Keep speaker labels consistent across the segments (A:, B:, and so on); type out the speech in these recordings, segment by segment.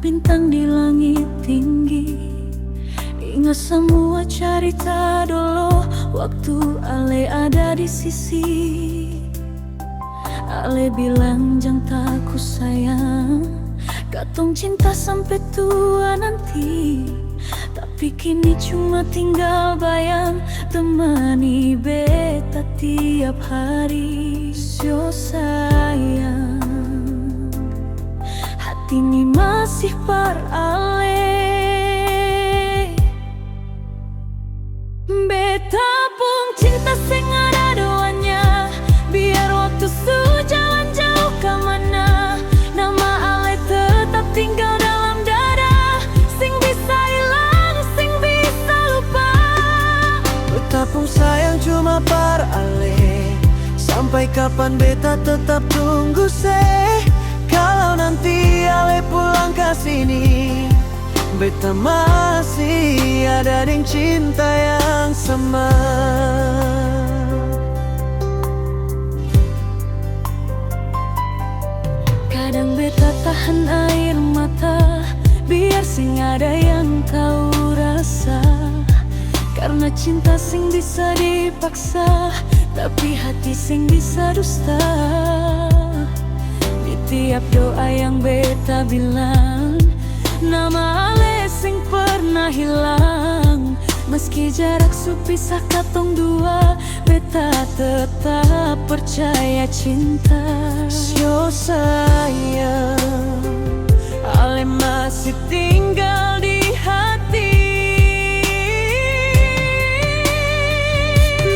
A: bintang di langit tinggi. Ingat semua cerita dulu waktu Ale ada di sisi. Ale bilang jangan takut sayang, katong cinta sampai tua nanti. Tapi kini cuma tinggal bayang, temani beta tiap hari. So sayang, hati ini masih par Ale. Beta pun cinta sing ada doanya, biar waktu jalan jauh kemana, nama Ale tetap tinggal dalam dada. Sing bisa hilang, sing bisa lupa.
B: Beta pun sayang cuma par Ale. Sampai kapan beta tetap tunggu kalau nanti Ale pulang ke sini, beta masih ada di cinta yang sama.
A: Kadang beta tahan air mata, biar sing ada yang tahu rasa. Karena cinta sing bisa dipaksa, tapi hati sing bisa dusta. Di tiap doa yang beta bilang, nama Ale sing pernah hilang. Meski jarak supisah katong dua, beta tetap percaya cinta.
B: So sayang, Ale masih tinggal di hati.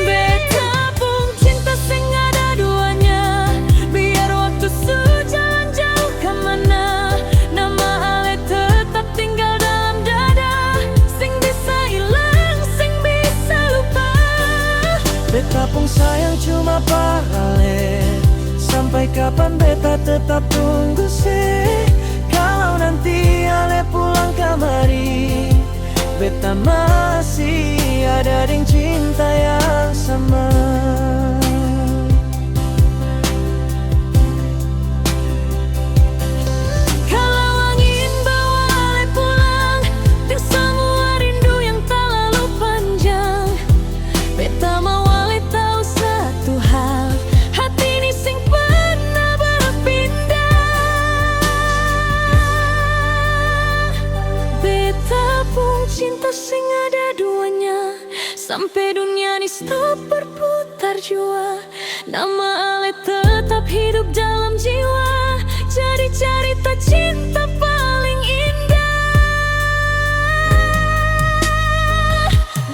A: Beta pun cinta sing ada duanya, biar waktu jalan jauh kemana, nama Ale tetap tinggal dalam dada. Sing bisa hilang, sing bisa lupa.
B: Beta pun sayang cuma par Ale. Sampai kapan beta tetap tunggu kalau nanti Ale pulang kemari, beta masih ada di cinta yang sama.
A: Kalau angin bawa Ale pulang, dan semua rindu yang tak lalu panjang, beta mau Ale tahu satu hal, hati ini sing pernah berpindah. Beta pun cinta sing ada duanya, sampai dunia ini stop berputar jua, nama Ale tetap hidup dalam jiwa. Jadi cerita cinta paling indah.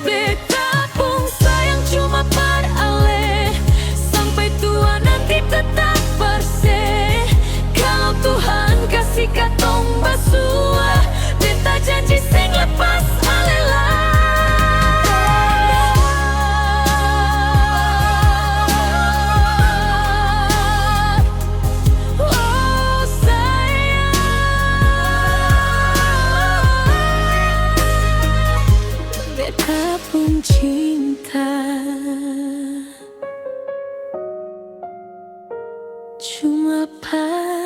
A: Beta pun sayang cuma par Ale, sampai tua nanti tetap bersih. Kalau Tuhan kasih katong basua, beta janji sing lepas Ale lah. Oh sayang, beta pun cinta cuma par